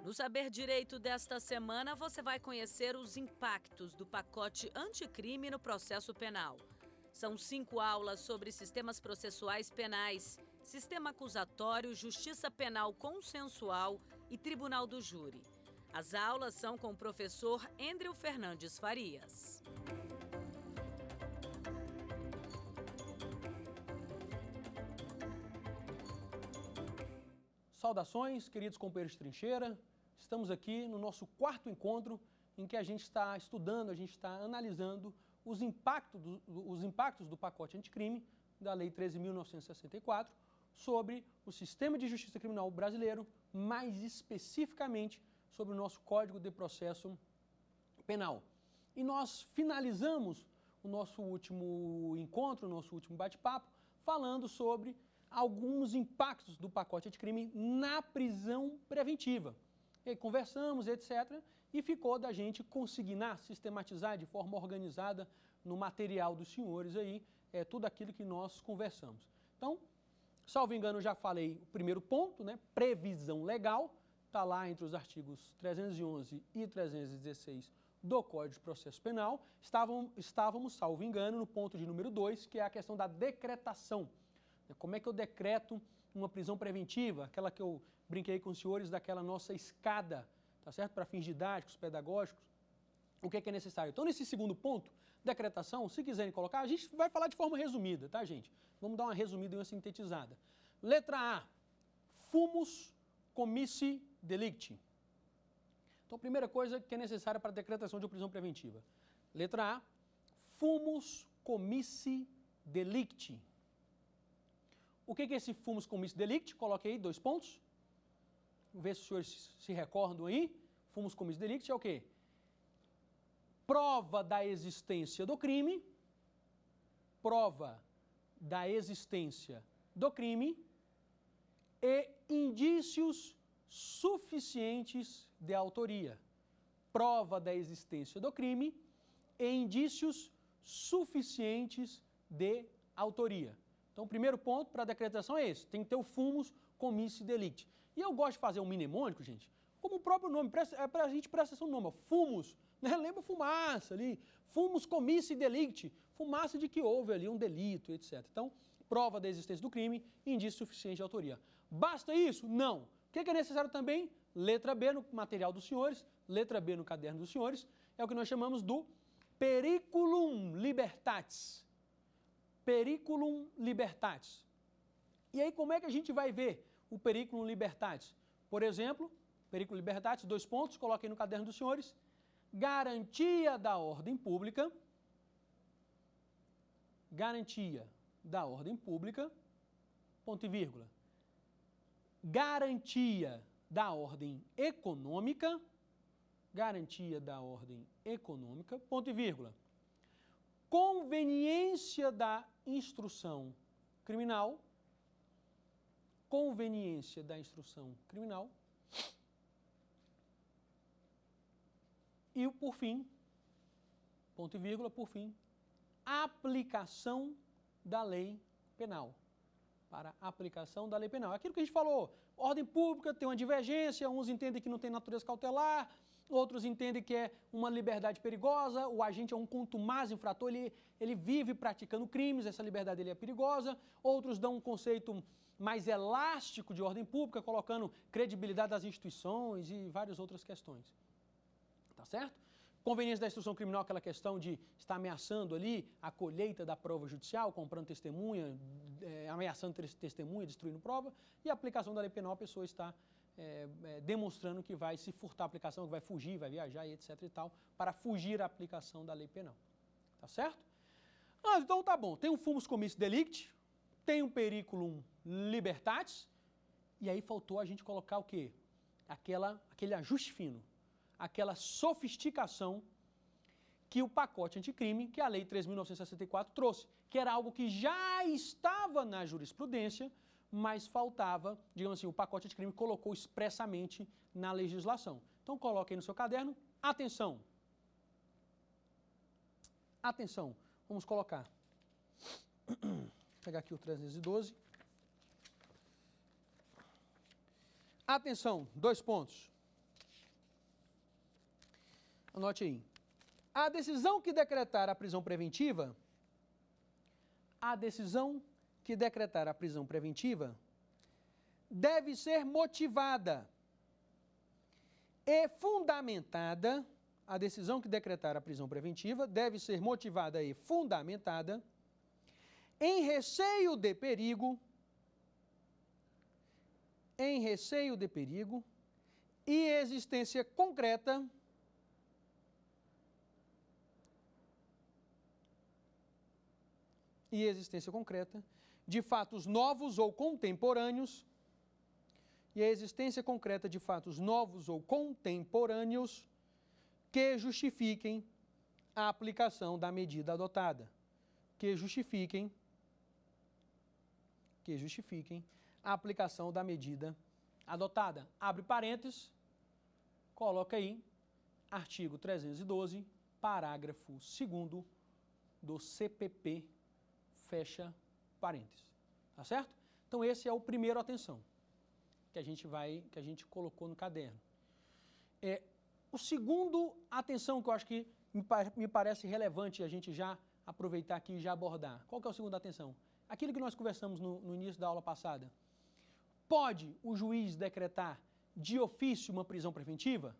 No Saber Direito desta semana, você vai conhecer os impactos do pacote anticrime no processo penal. São 5 aulas sobre sistemas processuais penais, sistema acusatório, justiça penal consensual e tribunal do júri. As aulas são com o professor Endrio Fernandes Farias. Saudações, queridos companheiros de trincheira. Estamos aqui no nosso 4º encontro em que a gente está estudando, a gente está analisando os impactos do pacote anticrime da Lei 13.964 sobre o sistema de justiça criminal brasileiro, mais especificamente sobre o nosso Código de Processo Penal. E nós finalizamos o nosso último encontro, o nosso último bate-papo, falando sobre alguns impactos do pacote anticrime na prisão preventiva. E aí conversamos, etc., e ficou da gente consignar, sistematizar de forma organizada no material dos senhores aí, tudo aquilo que nós conversamos. Então, salvo engano, já falei o primeiro ponto, né? Previsão legal, está lá entre os artigos 311 e 316 do Código de Processo Penal. Estávamos, salvo engano, no ponto de número 2, que é a questão da decretação. Como é que eu decreto uma prisão preventiva, aquela que eu brinquei com os senhores daquela nossa escada, tá certo? Para fins didáticos, pedagógicos, o que é necessário. Então, nesse segundo ponto, decretação, se quiserem colocar, a gente vai falar de forma resumida, tá, gente? Vamos dar uma resumida e uma sintetizada. Letra A, fumus comissi delicti. Então, a primeira coisa que é necessária para a decretação de uma prisão preventiva. Letra A, fumus comissi delicti. O que é esse fumus comissi delicti? Coloquei aí 2 pontos. Vamos ver se os senhores se recordam aí. Fumus comissi delicti é o quê? Prova da existência do crime. Prova da existência do crime e indícios suficientes de autoria. Prova da existência do crime e indícios suficientes de autoria. Então, o primeiro ponto para a decretação é esse, tem que ter o fumus comissi delicti. E eu gosto de fazer um mnemônico, gente, como o próprio nome, a gente presta atenção no nome, fumus, né? Lembra fumaça ali, fumus comissi delicti, fumaça de que houve ali um delito, etc. Então, prova da existência do crime e indício suficiente de autoria. Basta isso? Não. O que é necessário também? Letra B no material dos senhores, letra B no caderno dos senhores, é o que nós chamamos do periculum libertatis. Periculum libertatis. E aí, como é que a gente vai ver o periculum libertatis? Por exemplo, periculum libertatis, 2 pontos, coloquei no caderno dos senhores. Garantia da ordem pública. Garantia da ordem pública, ponto e vírgula. Garantia da ordem econômica. Garantia da ordem econômica, ponto e vírgula. Conveniência da instrução criminal, conveniência da instrução criminal e, por fim, ponto e vírgula, por fim, aplicação da lei penal. Para aplicação da lei penal. Aquilo que a gente falou, ordem pública tem uma divergência, uns entendem que não tem natureza cautelar, outros entendem que é uma liberdade perigosa, o agente é um contumaz infrator, ele vive praticando crimes, essa liberdade dele é perigosa. Outros dão um conceito mais elástico de ordem pública, colocando credibilidade das instituições e várias outras questões. Tá certo? Conveniência da instrução criminal, aquela questão de estar ameaçando ali a colheita da prova judicial, comprando testemunha, ameaçando testemunha, destruindo prova, e a aplicação da lei penal, a pessoa está demonstrando que vai se furtar a aplicação, que vai fugir, vai viajar e etc e tal, para fugir à aplicação da lei penal. Tá certo? Então tá bom, tem um fumus comissi delicti, tem um periculum libertatis, e aí faltou a gente colocar o quê? Aquele ajuste fino, aquela sofisticação que o pacote anticrime, que a Lei 3.964 trouxe, que era algo que já estava na jurisprudência, mas faltava, digamos assim, o pacote anticrime colocou expressamente na legislação. Então coloque aí no seu caderno, atenção. Atenção, vamos colocar. Vou pegar aqui o 312. Atenção, 2 pontos. Anote aí. A decisão que decretar a prisão preventiva, deve ser motivada e fundamentada. A decisão que decretar a prisão preventiva deve ser motivada e fundamentada em receio de perigo, e existência concreta de fatos novos ou contemporâneos, que justifiquem a aplicação da medida adotada. Abre parênteses, coloca aí, artigo 312, parágrafo 2º do CPP, fecha parênteses. Tá certo? Então esse é o primeiro atenção que a gente colocou no caderno. O segundo atenção que eu acho que me parece relevante a gente já aproveitar aqui e já abordar. Qual que é o segundo atenção? Aquilo que nós conversamos no início da aula passada. Pode o juiz decretar de ofício uma prisão preventiva?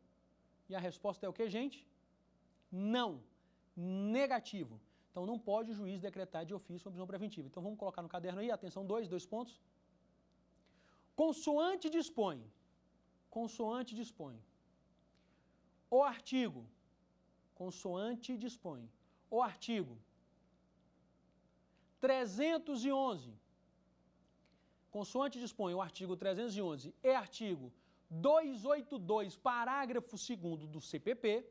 E a resposta é o que, gente? Não. Negativo. Então não pode o juiz decretar de ofício uma prisão preventiva. Então vamos colocar no caderno aí, atenção, dois pontos. Consoante dispõe. O artigo 311, e artigo 282, parágrafo 2º do CPP,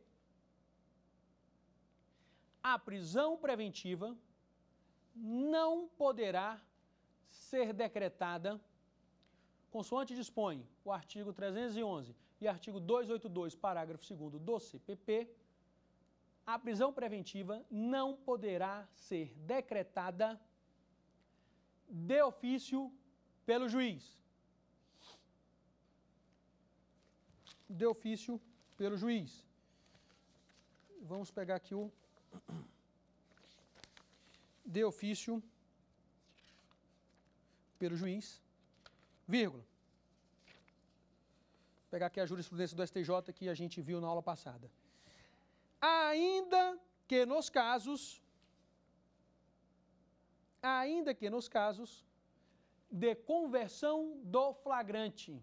a prisão preventiva não poderá ser decretada, consoante dispõe o artigo 311 e artigo 282, parágrafo 2º do CPP, a prisão preventiva não poderá ser decretada de ofício pelo juiz. Vamos pegar aqui o de ofício pelo juiz, vírgula. Vou pegar aqui a jurisprudência do STJ que a gente viu na aula passada. Ainda que nos casos de conversão do flagrante.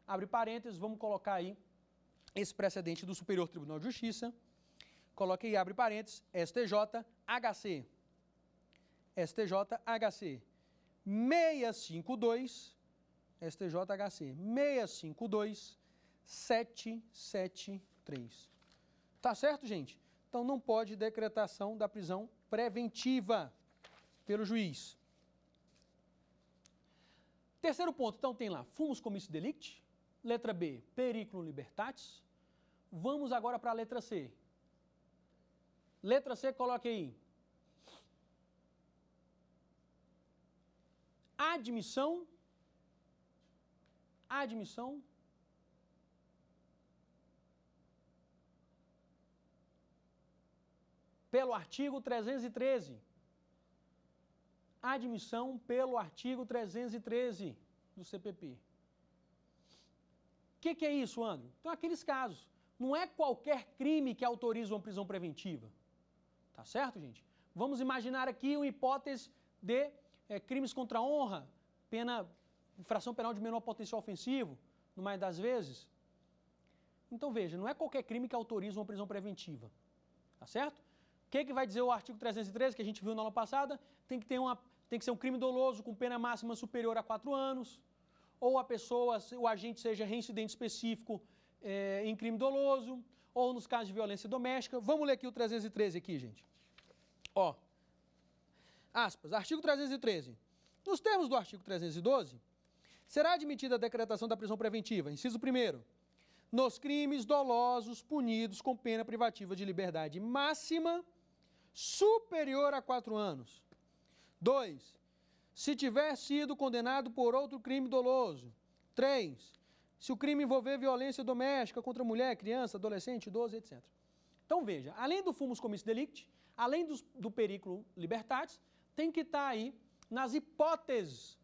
Abre parênteses, vamos colocar aí esse precedente do Superior Tribunal de Justiça. Coloque aí, abre parênteses, STJ-HC 652-773. Tá certo, gente? Então não pode decretação da prisão preventiva pelo juiz. Terceiro ponto, então tem lá, fumus commissi delicti. Letra B, periculum libertatis. Vamos agora para a letra C. Letra C, coloque aí. Admissão pelo artigo 313. Admissão pelo artigo 313 do CPP. O que é isso, André? Então, aqueles casos. Não é qualquer crime que autoriza uma prisão preventiva. Tá certo, gente? Vamos imaginar aqui uma hipótese de crimes contra a honra, infração penal de menor potencial ofensivo, no mais das vezes. Então, veja, não é qualquer crime que autoriza uma prisão preventiva. Tá certo? O que vai dizer o artigo 313, que a gente viu na aula passada? Tem que ser um crime doloso com pena máxima superior a 4 anos, ou o agente seja reincidente específico em crime doloso, ou nos casos de violência doméstica. Vamos ler aqui o 313 aqui, gente. Ó, aspas, artigo 313. Nos termos do artigo 312, será admitida a decretação da prisão preventiva, inciso 1º, nos crimes dolosos punidos com pena privativa de liberdade máxima superior a 4 anos. 2. Se tiver sido condenado por outro crime doloso. 3. Se o crime envolver violência doméstica contra mulher, criança, adolescente, idoso, etc. Então, veja, além do fumus commissi delicti, além do periculo libertatis, tem que estar aí nas hipóteses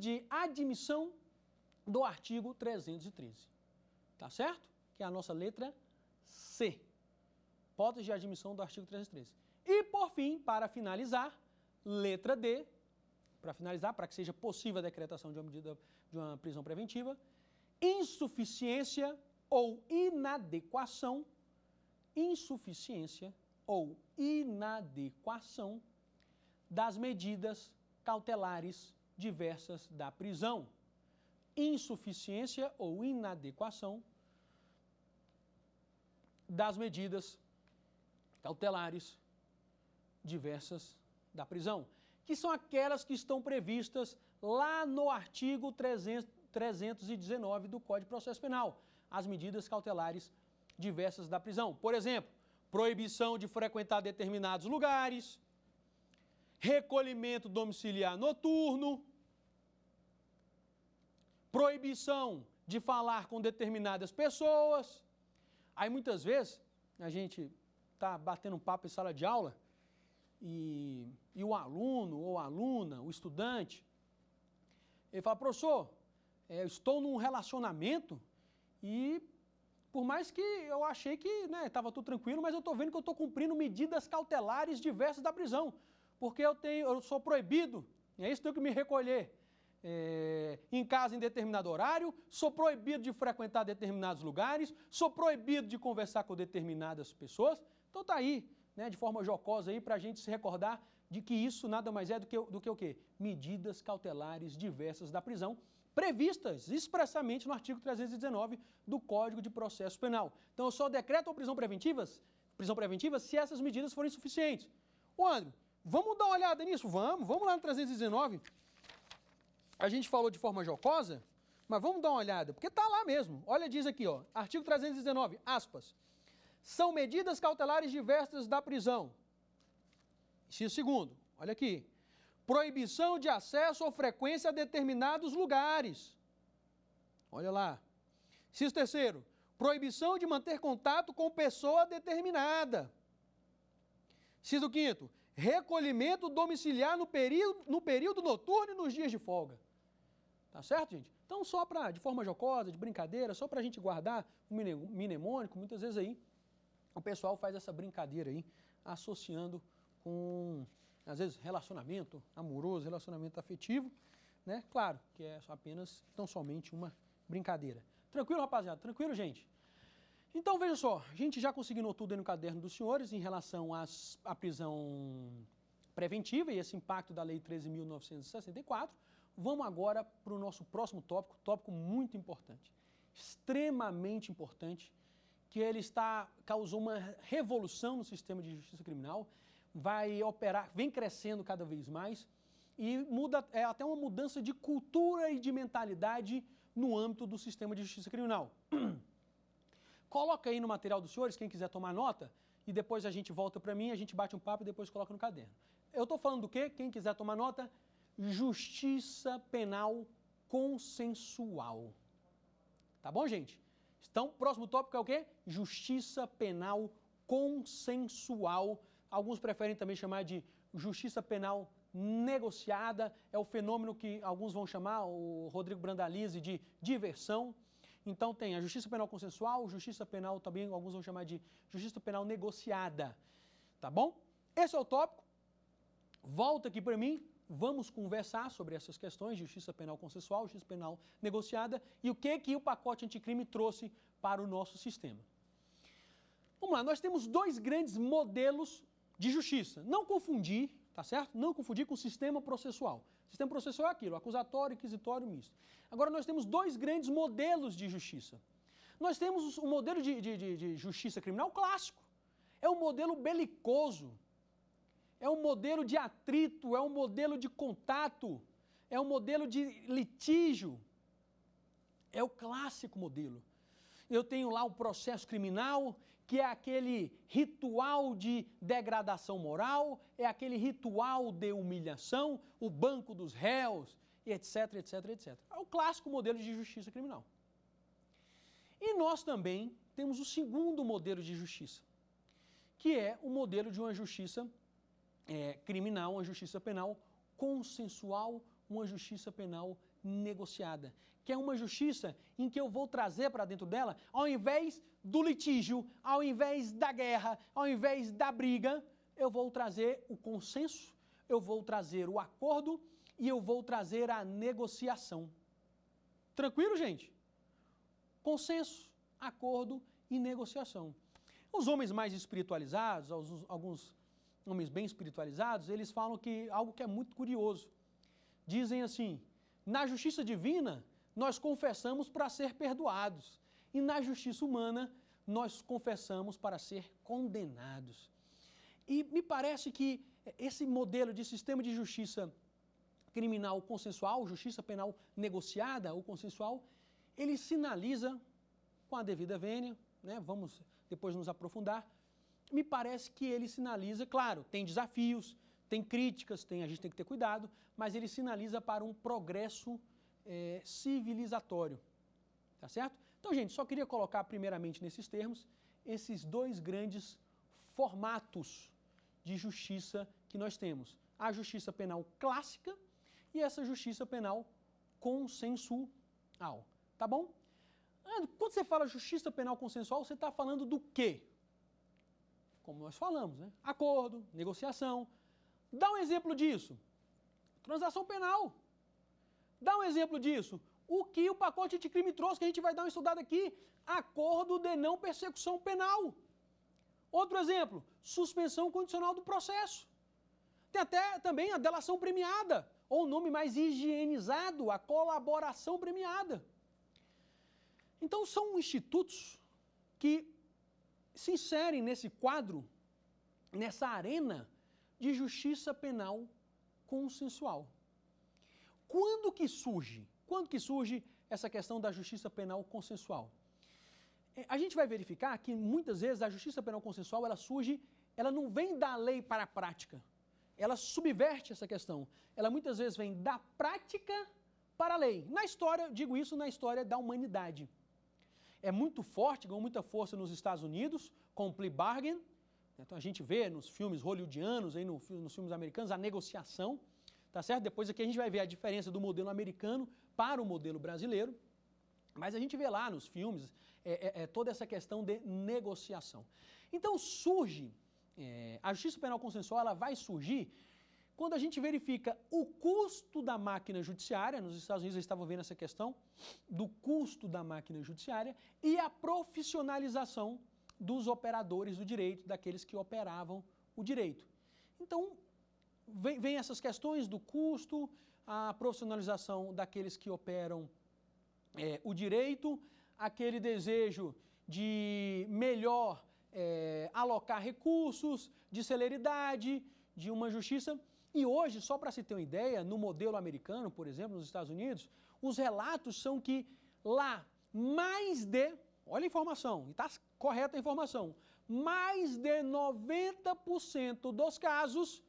de admissão do artigo 313. Tá certo? Que é a nossa letra C. Hipótese de admissão do artigo 313. E, por fim, para finalizar, letra D, para que seja possível a decretação de uma medida de uma prisão preventiva, insuficiência ou inadequação das medidas cautelares diversas da prisão. Insuficiência ou inadequação das medidas cautelares diversas da prisão, que são aquelas que estão previstas lá no artigo 319 do Código de Processo Penal, as medidas cautelares diversas da prisão. Por exemplo, proibição de frequentar determinados lugares, recolhimento domiciliar noturno, proibição de falar com determinadas pessoas. Aí muitas vezes a gente está batendo um papo em sala de aula e o aluno ou a aluna, o estudante, ele fala, professor, eu estou num relacionamento e por mais que eu achei que estava tudo tranquilo, mas eu estou vendo que eu estou cumprindo medidas cautelares diversas da prisão, porque eu sou proibido, e é isso que eu tenho que me recolher em casa em determinado horário, sou proibido de frequentar determinados lugares, sou proibido de conversar com determinadas pessoas. Então está aí, de forma jocosa aí, para a gente se recordar de que isso nada mais é do que o quê? Medidas cautelares diversas da prisão, previstas expressamente no artigo 319 do Código de Processo Penal. Então eu só decreto prisão preventiva se essas medidas forem suficientes. Ô André, vamos dar uma olhada nisso? Vamos lá no 319. A gente falou de forma jocosa, mas vamos dar uma olhada, porque está lá mesmo. Olha, diz aqui, ó, artigo 319, aspas, são medidas cautelares diversas da prisão. Inciso segundo, olha aqui, proibição de acesso ou frequência a determinados lugares. Olha lá. Inciso terceiro, proibição de manter contato com pessoa determinada. Inciso quinto, recolhimento domiciliar no período noturno e nos dias de folga. Tá certo, gente? Então, só de forma jocosa, de brincadeira, só para a gente guardar o mnemônico, muitas vezes aí o pessoal faz essa brincadeira aí, associando com, às vezes, relacionamento amoroso, relacionamento afetivo, né? Claro que é apenas, tão somente uma brincadeira. Tranquilo, rapaziada? Tranquilo, gente? Então, veja só, a gente já conseguiu tudo aí no caderno dos senhores em relação à prisão preventiva e esse impacto da Lei 13.964. Vamos agora para o nosso próximo tópico muito importante, extremamente importante, que ele causou uma revolução no sistema de justiça criminal, vem crescendo cada vez mais e até uma mudança de cultura e de mentalidade no âmbito do sistema de justiça criminal. Coloca aí no material dos senhores, quem quiser tomar nota, e depois a gente volta para mim, a gente bate um papo e depois coloca no caderno. Eu estou falando do quê? Quem quiser tomar nota, justiça penal consensual. Tá bom, gente? Então, o próximo tópico é o quê? Justiça penal consensual. Alguns preferem também chamar de justiça penal negociada. É o fenômeno que alguns vão chamar, o Rodrigo Brandalize, de diversão. Então tem a justiça penal consensual, justiça penal também, alguns vão chamar de justiça penal negociada. Tá bom? Esse é o tópico. Volta aqui para mim. Vamos conversar sobre essas questões de justiça penal consensual, justiça penal negociada e o que o pacote anticrime trouxe para o nosso sistema. Vamos lá, nós temos dois grandes modelos de justiça. Não confundir, tá certo? Não confundir com o sistema processual. O sistema processual é aquilo, acusatório, inquisitório, misto. Agora nós temos dois grandes modelos de justiça. Nós temos o modelo de justiça criminal clássico. É um modelo belicoso. É um modelo de atrito, é um modelo de contato, é um modelo de litígio. É o clássico modelo. Eu tenho lá o processo criminal, que é aquele ritual de degradação moral, é aquele ritual de humilhação, o banco dos réus, e etc, etc, etc. É o clássico modelo de justiça criminal. E nós também temos o segundo modelo de justiça, que é o modelo de uma justiça criminal, uma justiça penal consensual, uma justiça penal negociada, que é uma justiça em que eu vou trazer para dentro dela, ao invés do litígio, ao invés da guerra, ao invés da briga, eu vou trazer o consenso, eu vou trazer o acordo e eu vou trazer a negociação. Tranquilo, gente? Consenso, acordo e negociação. Os homens mais espiritualizados, alguns homens bem espiritualizados, eles falam que algo que é muito curioso. Dizem assim: na justiça divina, nós confessamos para ser perdoados, e na justiça humana, nós confessamos para ser condenados. E me parece que esse modelo de sistema de justiça criminal consensual, justiça penal negociada ou consensual, ele sinaliza, com a devida vênia, né, vamos depois nos aprofundar, me parece que ele sinaliza, claro, tem desafios, tem críticas, a gente tem que ter cuidado, mas ele sinaliza para um progresso civilizatório, tá certo? Então, gente, só queria colocar primeiramente nesses termos esses dois grandes formatos de justiça que nós temos. A justiça penal clássica e essa justiça penal consensual, tá bom? Quando você fala justiça penal consensual, você está falando do quê? Como nós falamos, né? Acordo, negociação. Dá um exemplo disso. Transação penal. Dá um exemplo disso. O que o pacote anticrime trouxe, que a gente vai dar uma estudada aqui? Acordo de não persecução penal. Outro exemplo, suspensão condicional do processo. Tem até também a delação premiada, ou o nome mais higienizado, a colaboração premiada. Então, são institutos que se inserem nesse quadro, nessa arena de justiça penal consensual. Quando que surge essa questão da justiça penal consensual? A gente vai verificar que muitas vezes a justiça penal consensual ela não vem da lei para a prática. Ela subverte essa questão. Ela muitas vezes vem da prática para a lei. Na história, digo isso na história da humanidade. É muito forte, ganhou muita força nos Estados Unidos, com o plea bargain. Então a gente vê nos filmes hollywoodianos, aí nos filmes americanos, a negociação, tá certo? Depois aqui a gente vai ver a diferença do modelo americano para o modelo brasileiro. Mas a gente vê lá nos filmes toda essa questão de negociação. Então surge, a justiça penal consensual, ela vai surgir quando a gente verifica o custo da máquina judiciária. Nos Estados Unidos eles estavam vendo essa questão do custo da máquina judiciária e a profissionalização dos operadores do direito, daqueles que operavam o direito. Então, vem essas questões do custo, a profissionalização daqueles que operam o direito, aquele desejo de melhor alocar recursos, de celeridade, de uma justiça. E hoje, só para se ter uma ideia, no modelo americano, por exemplo, nos Estados Unidos, os relatos são que lá olha a informação, e está correta a informação, mais de 90% dos casos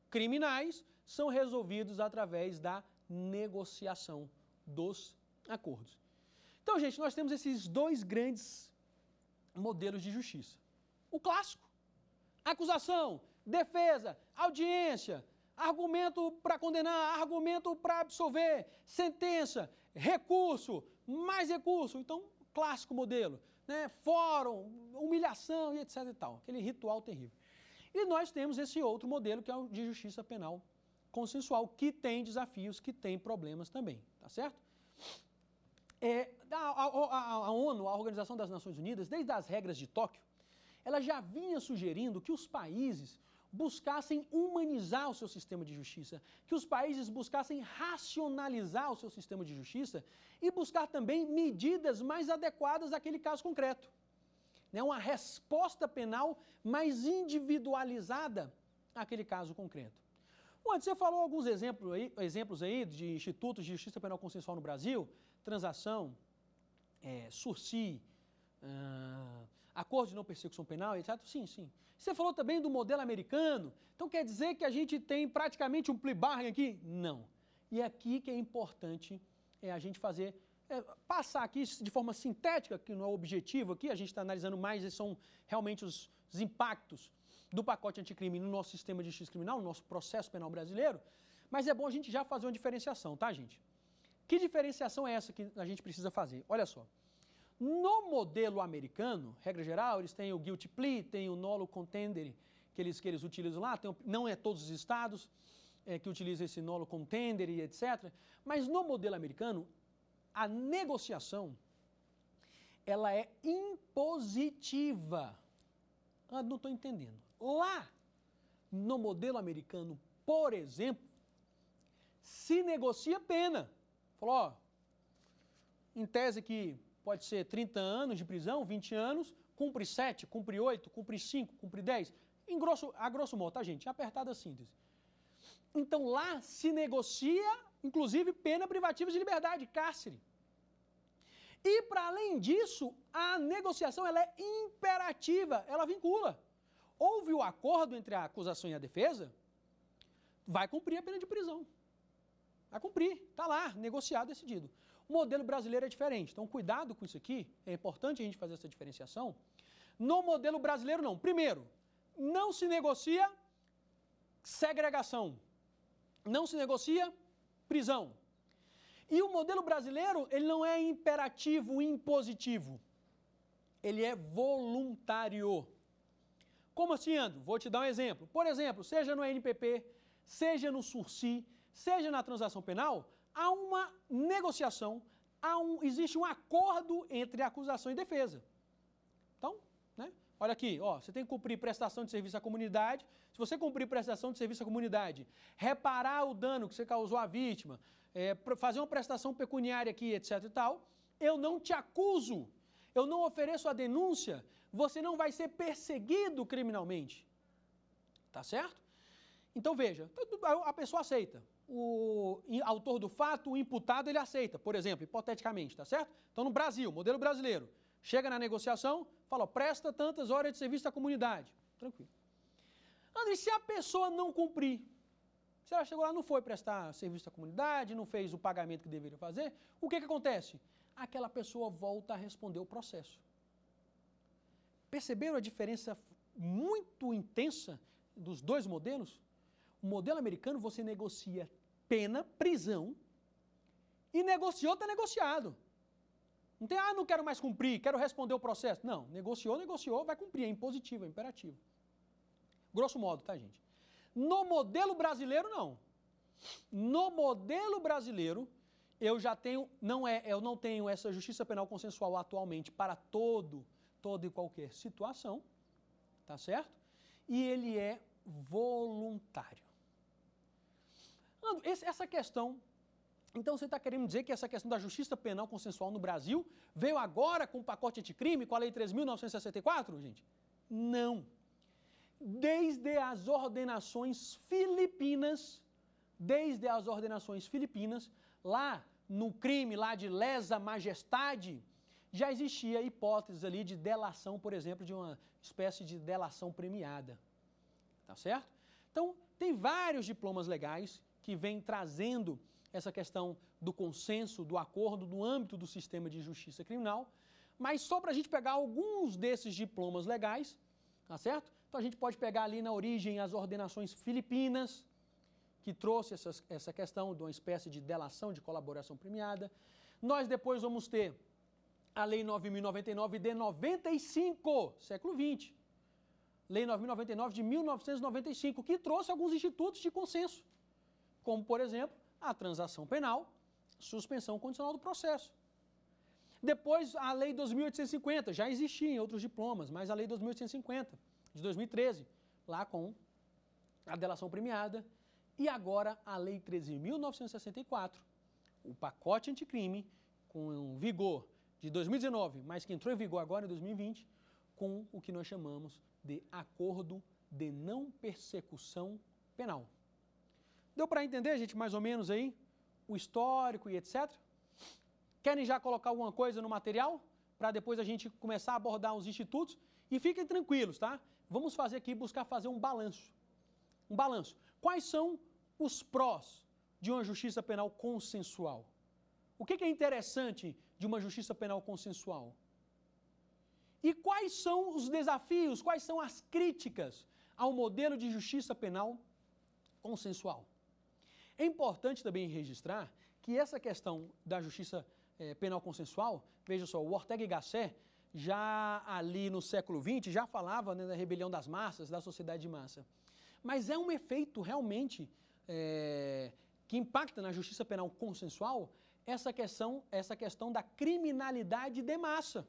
criminais são resolvidos através da negociação dos acordos. Então, gente, nós temos esses dois grandes modelos de justiça. O clássico, acusação, defesa, audiência, argumento para condenar, argumento para absolver, sentença, recurso, mais recurso. Então, clássico modelo, né? Fórum, humilhação e etc e tal, aquele ritual terrível. E nós temos esse outro modelo que é o de justiça penal consensual, que tem desafios, que tem problemas também, tá certo? A ONU, a Organização das Nações Unidas, desde as regras de Tóquio, ela já vinha sugerindo que os países buscassem humanizar o seu sistema de justiça, que os países buscassem racionalizar o seu sistema de justiça e buscar também medidas mais adequadas àquele caso concreto. Uma resposta penal mais individualizada àquele caso concreto. Você falou alguns exemplos aí de institutos de justiça penal consensual no Brasil, transação, sursi, acordo de não persecução penal, etc. Sim, sim. Você falou também do modelo americano, então quer dizer que a gente tem praticamente um plea bargain aqui? Não. E é aqui que é importante a gente fazer, passar aqui de forma sintética, que não é o objetivo aqui, a gente está analisando mais, são realmente os impactos do pacote anticrime no nosso sistema de justiça criminal, no nosso processo penal brasileiro, mas é bom a gente já fazer uma diferenciação, tá, gente? Que diferenciação é essa que a gente precisa fazer? Olha só, no modelo americano, regra geral, eles têm o guilty plea, tem o nolo contendere, que eles utilizam lá, não é todos os estados que utilizam esse nolo contendere e etc., mas no modelo americano, a negociação, ela é impositiva. Ah, não estou entendendo. Lá, no modelo americano, por exemplo, se negocia pena. Falou, ó, em tese que pode ser 30 anos de prisão, 20 anos, cumpre 7, cumpre 8, cumpre 5, cumpre 10, a grosso modo, tá, gente? Apertada a síntese. Então, lá se negocia, inclusive, pena privativa de liberdade, cárcere. E, para além disso, a negociação ela é imperativa, ela vincula. Houve o acordo entre a acusação e a defesa, vai cumprir a pena de prisão. Vai cumprir, está lá, negociado, decidido. O modelo brasileiro é diferente, então cuidado com isso aqui, é importante a gente fazer essa diferenciação. No modelo brasileiro, não. Primeiro, não se negocia segregação, não se negocia prisão. E o modelo brasileiro, ele não é imperativo, impositivo. Ele é voluntário. Como assim, Andro? Vou te dar um exemplo. Por exemplo, seja no NPP, seja no SURSI, seja na transação penal, há uma negociação, existe um acordo entre acusação e defesa. Então, né? Olha aqui, ó, você tem que cumprir prestação de serviço à comunidade. Se você cumprir prestação de serviço à comunidade, reparar o dano que você causou à vítima, fazer uma prestação pecuniária aqui, etc e tal, eu não te acuso, eu não ofereço a denúncia, você não vai ser perseguido criminalmente. Tá certo? Então veja, a pessoa aceita. O autor do fato, o imputado, ele aceita, por exemplo, hipoteticamente, tá certo? Então no Brasil, modelo brasileiro, chega na negociação, fala, ó, presta tantas horas de serviço à comunidade. Tranquilo. André, se a pessoa não cumprir, se ela chegou lá, não foi prestar serviço à comunidade, não fez o pagamento que deveria fazer, o que acontece? Aquela pessoa volta a responder o processo. Perceberam a diferença muito intensa dos dois modelos? O modelo americano você negocia pena, prisão, e negociou, está negociado. Não tem, não quero mais cumprir, quero responder o processo. Não, negociou, vai cumprir, é impositivo, é imperativo. Grosso modo, tá, gente? No modelo brasileiro, não. No modelo brasileiro, eu não tenho essa justiça penal consensual atualmente para toda e qualquer situação, tá certo? E ele é voluntário. Essa questão, então você está querendo dizer que essa questão da justiça penal consensual no Brasil veio agora com o pacote anticrime, com a Lei 3.964, gente? Não. Desde as ordenações filipinas, lá no crime lá de lesa majestade, já existia hipóteses ali de delação, por exemplo, de uma espécie de delação premiada. Tá certo? Então, tem vários diplomas legais que vêm trazendo essa questão do consenso, do acordo, no âmbito do sistema de justiça criminal, mas só para a gente pegar alguns desses diplomas legais, tá certo? Então, a gente pode pegar ali na origem as ordenações filipinas, que trouxe essa questão de uma espécie de delação, de colaboração premiada. Nós depois vamos ter a Lei 9.099 de 95, século XX. Lei 9.099 de 1995, que trouxe alguns institutos de consenso, como, por exemplo, a transação penal, suspensão condicional do processo. Depois, a Lei 2.850, já existia em outros diplomas, mas a Lei 2.850, de 2013, lá com a delação premiada, e agora a Lei 13.964, o pacote anticrime, com vigor de 2019, mas que entrou em vigor agora em 2020, com o que nós chamamos de acordo de não persecução penal. Deu para entender, gente, mais ou menos aí, o histórico e etc? Querem já colocar alguma coisa no material? Para depois a gente começar a abordar os institutos? E fiquem tranquilos, tá? Vamos fazer aqui, buscar fazer um balanço. Um balanço. Quais são os prós de uma justiça penal consensual? O que é interessante de uma justiça penal consensual? E quais são os desafios, quais são as críticas ao modelo de justiça penal consensual? É importante também registrar que essa questão da justiça penal consensual, veja só, o Ortega y Gasset, já ali no século XX, já falava, né, da rebelião das massas, da sociedade de massa. Mas é um efeito realmente que impacta na justiça penal consensual essa questão da criminalidade de massa.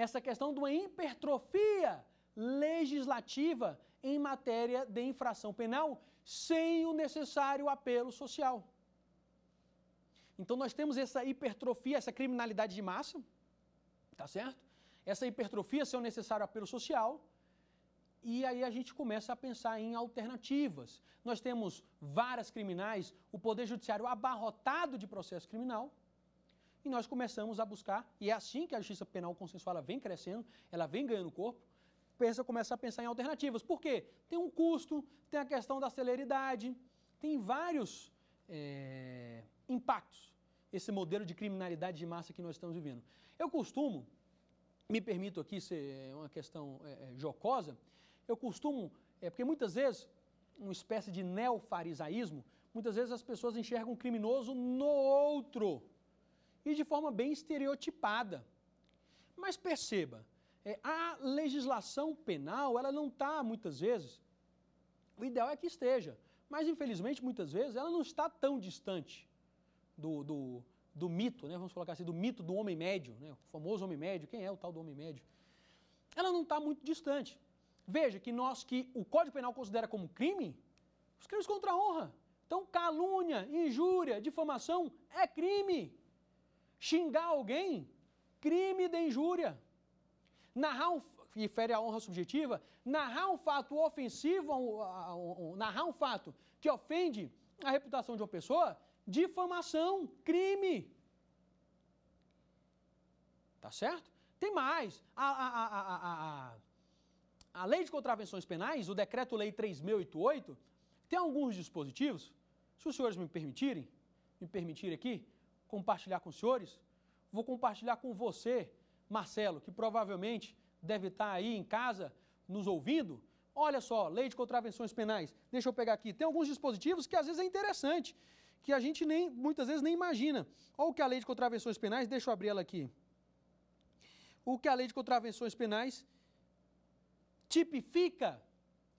Essa questão de uma hipertrofia legislativa em matéria de infração penal sem o necessário apelo social. Então nós temos essa hipertrofia, essa criminalidade de massa, tá certo? Essa hipertrofia sem o necessário apelo social, e aí a gente começa a pensar em alternativas. Nós temos varas criminais, o Poder Judiciário abarrotado de processo criminal, e nós começamos a buscar, e é assim que a justiça penal consensual ela vem crescendo, ela vem ganhando corpo, começa a pensar em alternativas. Por quê? Tem um custo, tem a questão da celeridade, tem vários impactos, esse modelo de criminalidade de massa que nós estamos vivendo. Eu costumo, me permito aqui ser uma questão jocosa, eu costumo, porque muitas vezes, uma espécie de neofarisaísmo, muitas vezes as pessoas enxergam o criminoso no outro, e de forma bem estereotipada. Mas perceba, a legislação penal, ela não está, muitas vezes, o ideal é que esteja, mas infelizmente, muitas vezes, ela não está tão distante do mito, né, vamos colocar assim, do mito do homem médio, né, o famoso homem médio. Quem é o tal do homem médio? Ela não está muito distante. Veja que o Código Penal considera como crime os crimes contra a honra. Então, calúnia, injúria, difamação é crime. Xingar alguém, crime de injúria. E fere a honra subjetiva, narrar um fato ofensivo, narrar um fato que ofende a reputação de uma pessoa, difamação, crime. Tá certo? Tem mais. A Lei de Contravenções Penais, o Decreto-Lei 3.688, tem alguns dispositivos, se os senhores me permitirem aqui, compartilhar com os senhores, vou compartilhar com você, Marcelo, que provavelmente deve estar aí em casa nos ouvindo. Olha só, Lei de Contravenções Penais, deixa eu pegar aqui, tem alguns dispositivos que às vezes é interessante, que a gente muitas vezes nem imagina. Olha o que a Lei de Contravenções Penais, deixa eu abrir ela aqui. O que a Lei de Contravenções Penais tipifica,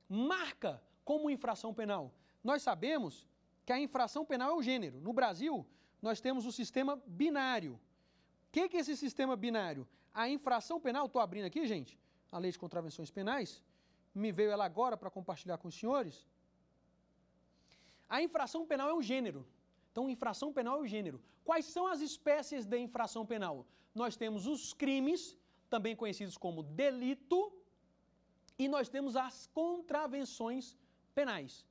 marca como infração penal. Nós sabemos que a infração penal é o gênero. No Brasil, nós temos o sistema binário. O que é esse sistema binário? A infração penal, estou abrindo aqui, gente, a Lei de Contravenções Penais, me veio ela agora para compartilhar com os senhores. A infração penal é um gênero. Então, infração penal é o gênero. Quais são as espécies de infração penal? Nós temos os crimes, também conhecidos como delito, e nós temos as contravenções penais.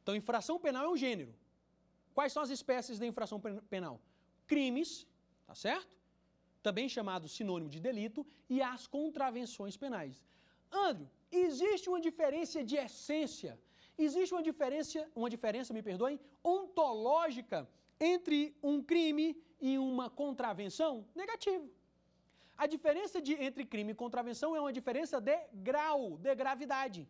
Então, infração penal é um gênero. Quais são as espécies de infração penal? Crimes, tá certo? Também chamado sinônimo de delito, e as contravenções penais. André, existe uma diferença de essência, existe uma diferença, me perdoem, ontológica entre um crime e uma contravenção? Negativo. A diferença entre crime e contravenção é uma diferença de grau, de gravidade.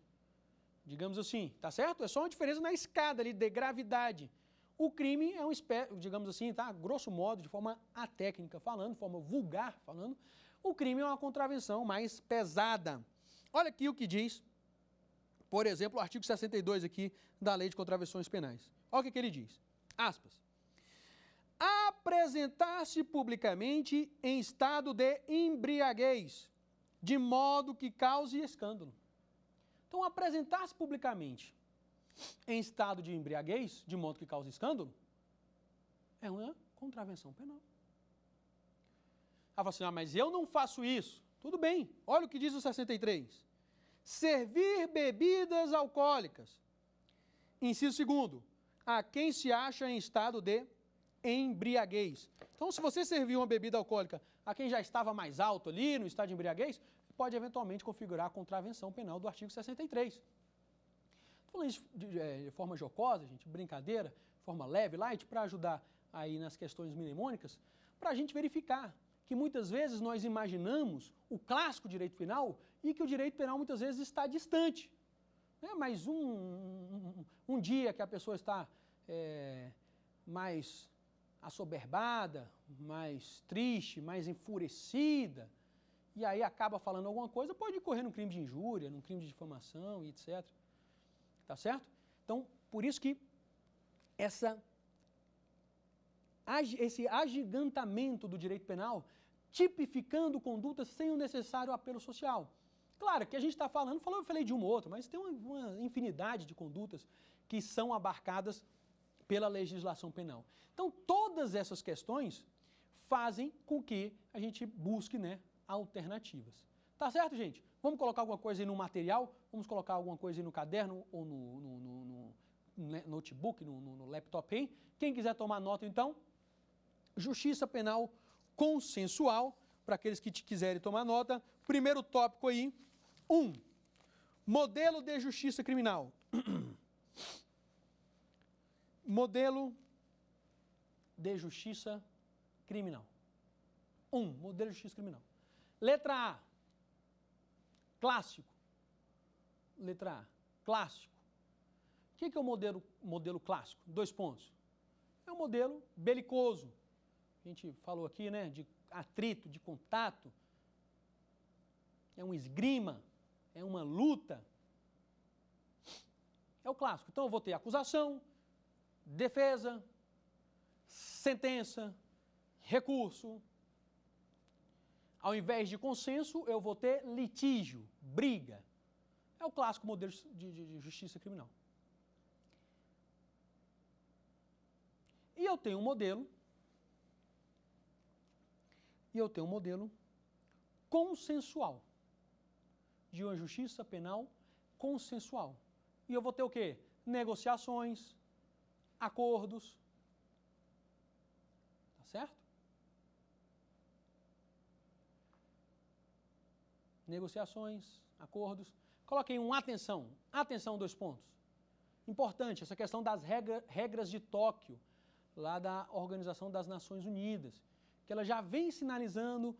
Digamos assim, tá certo? É só uma diferença na escada ali de gravidade. O crime é digamos assim, tá? Grosso modo, de forma atécnica falando, de forma vulgar falando, o crime é uma contravenção mais pesada. Olha aqui o que diz, por exemplo, o artigo 62 aqui da Lei de Contravenções Penais. Olha o que ele diz. Aspas. Apresentar-se publicamente em estado de embriaguez, de modo que cause escândalo. Então, apresentar-se publicamente em estado de embriaguez, de modo que cause escândalo, é uma contravenção penal. Ela fala assim, mas eu não faço isso. Tudo bem, olha o que diz o 63. Servir bebidas alcoólicas. Inciso 2º, a quem se acha em estado de embriaguez. Então, se você servir uma bebida alcoólica a quem já estava mais alto ali, no estado de embriaguez, pode eventualmente configurar a contravenção penal do artigo 63. Estou falando isso de forma jocosa, gente, brincadeira, forma leve, light, para ajudar aí nas questões mnemônicas, para a gente verificar que muitas vezes nós imaginamos o clássico direito penal e que o direito penal muitas vezes está distante. Mas um dia que a pessoa está mais assoberbada, mais triste, mais enfurecida, e aí acaba falando alguma coisa, pode incorrer num crime de injúria, num crime de difamação e etc. Tá certo? Então, por isso que esse agigantamento do direito penal, tipificando condutas sem o necessário apelo social. Claro que a gente está falando, eu falei de uma ou outra, mas tem uma infinidade de condutas que são abarcadas pela legislação penal. Então, todas essas questões fazem com que a gente busque, né, alternativas. Tá certo, gente? Vamos colocar alguma coisa aí no material, vamos colocar alguma coisa aí no caderno ou no notebook, no laptop aí. Quem quiser tomar nota, então, justiça penal consensual, para aqueles que quiserem tomar nota. Primeiro tópico aí, 1. Modelo de justiça criminal. Modelo de justiça criminal. 1. Modelo de justiça criminal. Letra A. Clássico. Letra A. Clássico. O que é o modelo clássico? 2 pontos. É um modelo belicoso. A gente falou aqui, né, de atrito, de contato. É um esgrima, é uma luta. É o clássico. Então eu vou ter acusação, defesa, sentença, recurso. Ao invés de consenso, eu vou ter litígio, briga. É o clássico modelo de justiça criminal. E eu tenho um modelo consensual, de uma justiça penal consensual. E eu vou ter o quê? Negociações, acordos. Tá certo? Negociações, acordos. Coloquei atenção. Atenção, 2 pontos. Importante, essa questão das regras de Tóquio, lá da Organização das Nações Unidas, que ela já vem sinalizando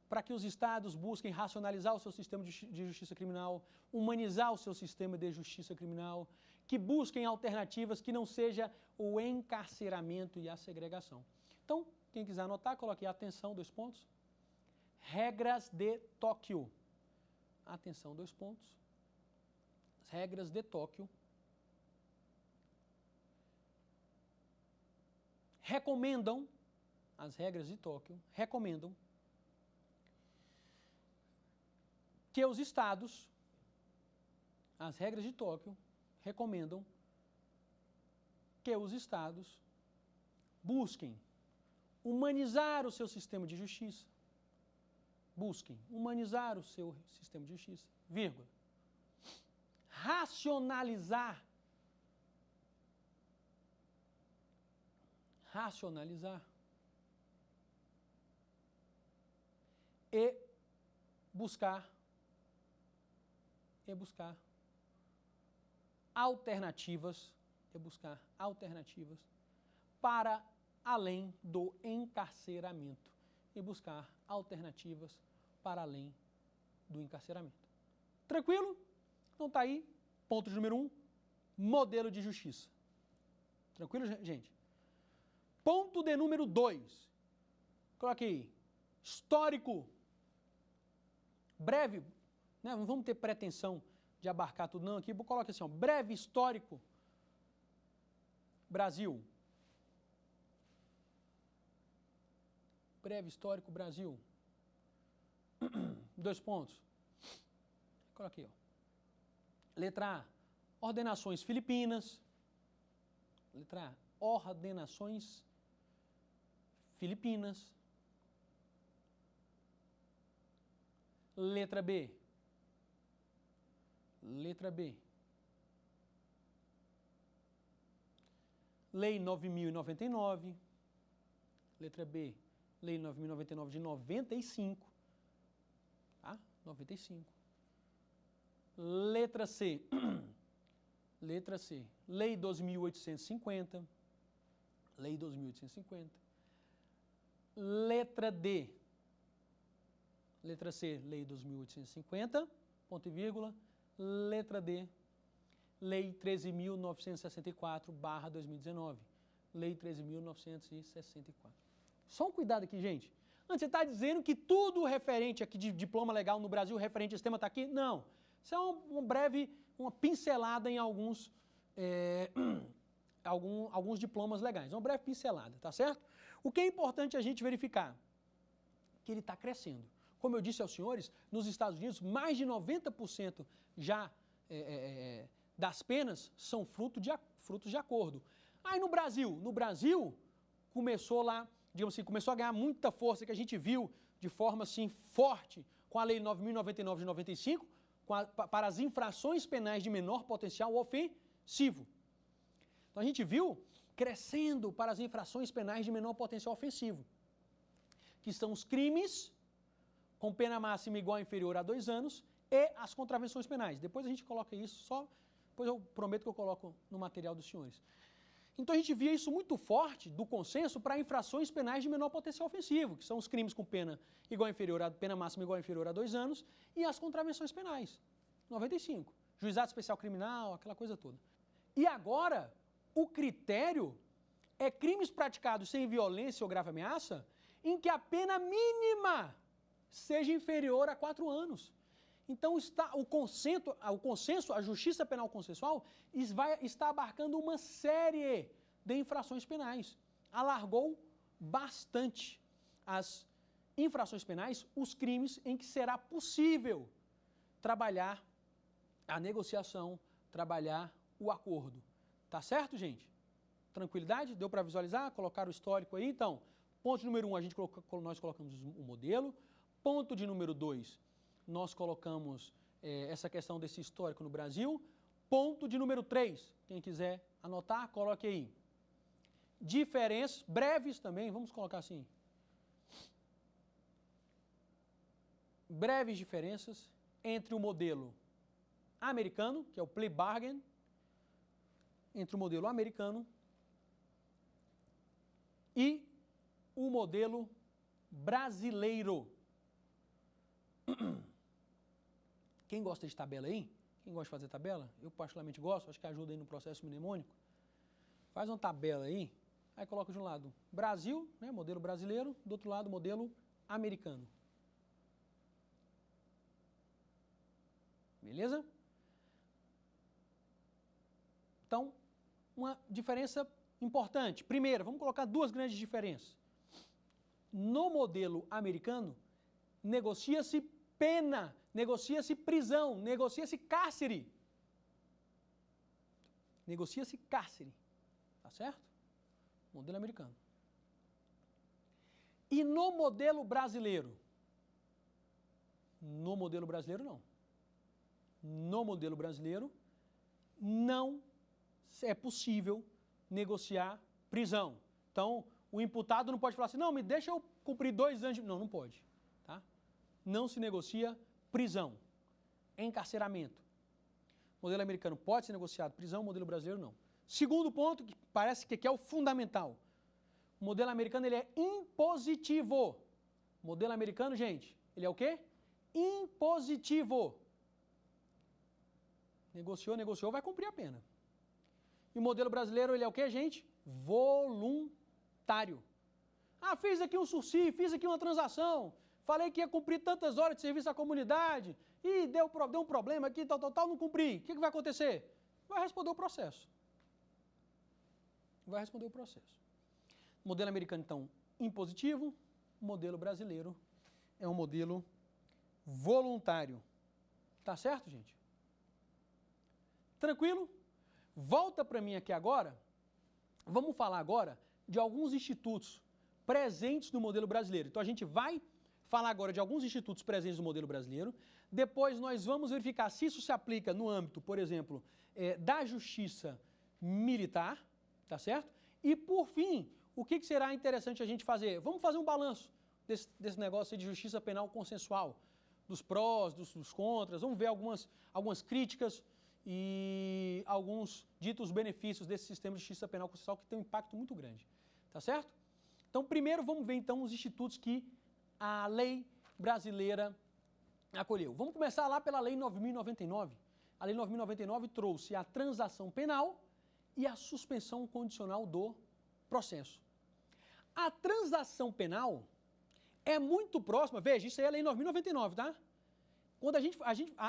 para que os estados busquem racionalizar o seu sistema de justiça criminal, humanizar o seu sistema de justiça criminal, que busquem alternativas que não seja o encarceramento e a segregação. Então, quem quiser anotar, coloque atenção, 2 pontos. Regras de Tóquio. Atenção, 2 pontos. As regras de Tóquio recomendam, as regras de Tóquio recomendam que os estados, as regras de Tóquio recomendam que os estados busquem humanizar o seu sistema de justiça. Busquem humanizar o seu sistema de justiça, vírgula. Racionalizar e buscar alternativas para além do encarceramento e buscar alternativas para além do encarceramento. Tranquilo? Então tá aí, ponto número 1, modelo de justiça. Tranquilo, gente? Ponto de número 2. Coloque aí, histórico. Breve, né? Não vamos ter pretensão de abarcar tudo não aqui, coloque assim, ó, breve histórico. Brasil. Breve histórico Brasil. 2 pontos. Coloquei, ó. Letra A, ordenações filipinas. Letra A, ordenações filipinas. Letra B. Lei 9.099. Letra B. Lei 9.099 de 95. Tá? 95. Letra C. Letra C, Lei 2.850. Lei 2.850. Letra D. Letra C, Lei 2.850, ponto e vírgula. Letra D, Lei 13.964/2019. Lei 13.964. Só um cuidado aqui, gente. Antes, você está dizendo que tudo referente aqui de diploma legal no Brasil, referente a sistema está aqui? Não. Isso é uma pincelada em alguns diplomas legais. Uma breve pincelada, tá certo? O que é importante a gente verificar? Que ele está crescendo. Como eu disse aos senhores, nos Estados Unidos, mais de 90% já das penas são frutos de acordo. Aí no Brasil começou lá, digamos assim, começou a ganhar muita força, que a gente viu de forma assim forte com a Lei 9.099 de 95, para as infrações penais de menor potencial ofensivo. Então a gente viu crescendo para as infrações penais de menor potencial ofensivo, que são os crimes com pena máxima igual ou inferior a 2 anos e as contravenções penais. Depois a gente coloca isso depois eu prometo que eu coloco no material dos senhores. Então a gente via isso muito forte do consenso para infrações penais de menor potencial ofensivo, que são os crimes com pena máxima igual ou inferior a 2 anos e as contravenções penais. 95. Juizado especial criminal, aquela coisa toda. E agora, o critério é crimes praticados sem violência ou grave ameaça, em que a pena mínima seja inferior a 4 anos. Então, o consenso, a justiça penal consensual, está abarcando uma série de infrações penais. Alargou bastante as infrações penais, os crimes em que será possível trabalhar a negociação, trabalhar o acordo. Tá certo, gente? Tranquilidade? Deu para visualizar? Colocar o histórico aí? Então, ponto número 1, nós colocamos o modelo. Ponto de número 2, nós colocamos essa questão desse histórico no Brasil. Ponto de número 3, quem quiser anotar, coloque aí. Diferenças, breves também, vamos colocar assim. Breves diferenças entre o modelo americano, que é o plea bargain, entre o modelo americano e o modelo brasileiro. Quem gosta de tabela aí? Quem gosta de fazer tabela? Eu particularmente gosto, acho que ajuda aí no processo mnemônico. Faz uma tabela aí, aí coloca de um lado Brasil, né, modelo brasileiro, do outro lado modelo americano. Beleza? Então, uma diferença importante. Primeiro, vamos colocar 2 grandes diferenças. No modelo americano, negocia-se pena, negocia-se prisão, negocia-se cárcere. Negocia-se cárcere. Tá certo? Modelo americano. E no modelo brasileiro? No modelo brasileiro, não. No modelo brasileiro, não é possível negociar prisão. Então, o imputado não pode falar assim, não, me deixa eu cumprir 2 anos de... Não, não pode. Tá? Não se negocia prisão, encarceramento. Modelo americano pode ser negociado prisão, modelo brasileiro não. Segundo ponto, que parece que é o fundamental. O modelo americano ele é impositivo. O modelo americano, gente, ele é o quê? Impositivo. Negociou, vai cumprir a pena. E o modelo brasileiro, ele é o quê, gente? Voluntário. Ah, fiz aqui um sursi, fiz aqui uma transação, falei que ia cumprir tantas horas de serviço à comunidade, e deu um problema aqui, tal, não cumpri. O que vai acontecer? Vai responder o processo. Vai responder o processo. O modelo americano, então, impositivo. O modelo brasileiro é um modelo voluntário. Tá certo, gente? Tranquilo? Volta para mim aqui agora. Vamos falar agora de alguns institutos presentes no modelo brasileiro. Então, a gente vai falar agora de alguns institutos presentes no modelo brasileiro. Depois, nós vamos verificar se isso se aplica no âmbito, por exemplo, da justiça militar, tá certo? E, por fim, o que será interessante a gente fazer? Vamos fazer um balanço desse negócio de justiça penal consensual, dos prós, dos contras, vamos ver algumas críticas e alguns ditos benefícios desse sistema de justiça penal processual que tem um impacto muito grande. Tá certo? Então, primeiro vamos ver então os institutos que a lei brasileira acolheu. Vamos começar lá pela Lei 9.099. A Lei 9.099 trouxe a transação penal e a suspensão condicional do processo. A transação penal é muito próxima, veja, isso aí é a Lei 9.099, tá? Quando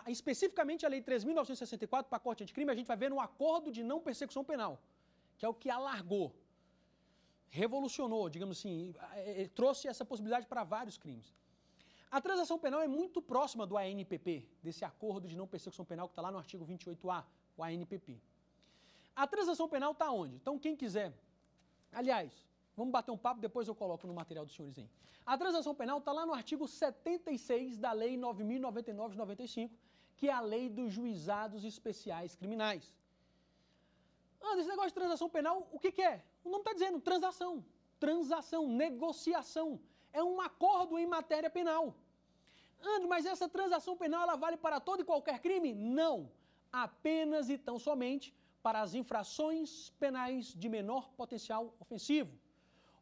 especificamente a Lei 3.964, pacote anticrime, a gente vai ver no acordo de não persecução penal, que é o que alargou, revolucionou, digamos assim, trouxe essa possibilidade para vários crimes. A transação penal é muito próxima do ANPP, desse acordo de não persecução penal que está lá no artigo 28A, o ANPP. A transação penal está onde? Então, quem quiser, aliás, vamos bater um papo, depois eu coloco no material dos senhores aí. A transação penal está lá no artigo 76 da Lei 9.099 de 95, que é a Lei dos Juizados Especiais Criminais. Esse negócio de transação penal, o que é? O nome está dizendo, transação. Transação, negociação. É um acordo em matéria penal. Mas essa transação penal, ela vale para todo e qualquer crime? Não. Apenas e tão somente para as infrações penais de menor potencial ofensivo.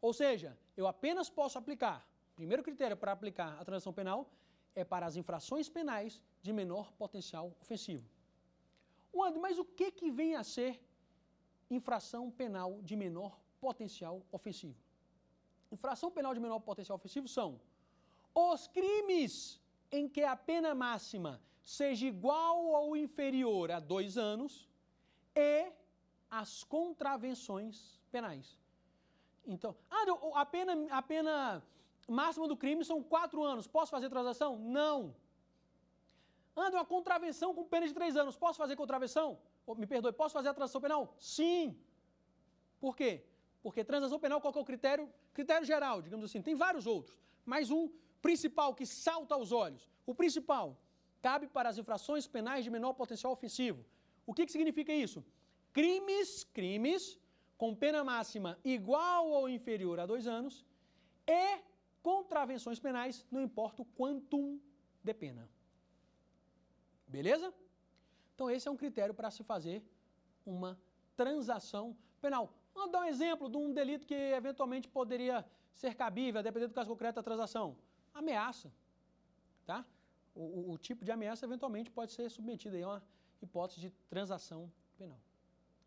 Ou seja, eu apenas posso aplicar, o primeiro critério para aplicar a transação penal é para as infrações penais de menor potencial ofensivo. Mas o que vem a ser infração penal de menor potencial ofensivo? Infração penal de menor potencial ofensivo são os crimes em que a pena máxima seja igual ou inferior a 2 anos e as contravenções penais. Então, a pena máxima do crime são 4 anos. Posso fazer transação? Não. Uma contravenção com pena de 3 anos. Posso fazer contravenção? Me perdoe, posso fazer a transação penal? Sim. Por quê? Porque transação penal, qual que é o critério? Critério geral, digamos assim. Tem vários outros, mas um principal que salta aos olhos. O principal, cabe para as infrações penais de menor potencial ofensivo. O que significa isso? Crimes com pena máxima igual ou inferior a 2 anos e contravenções penais, não importa o quantum de pena. Beleza? Então esse é um critério para se fazer uma transação penal. Vamos dar um exemplo de um delito que eventualmente poderia ser cabível, a depender do caso concreto da transação. Ameaça. Tá? O tipo de ameaça eventualmente pode ser submetido a uma hipótese de transação penal.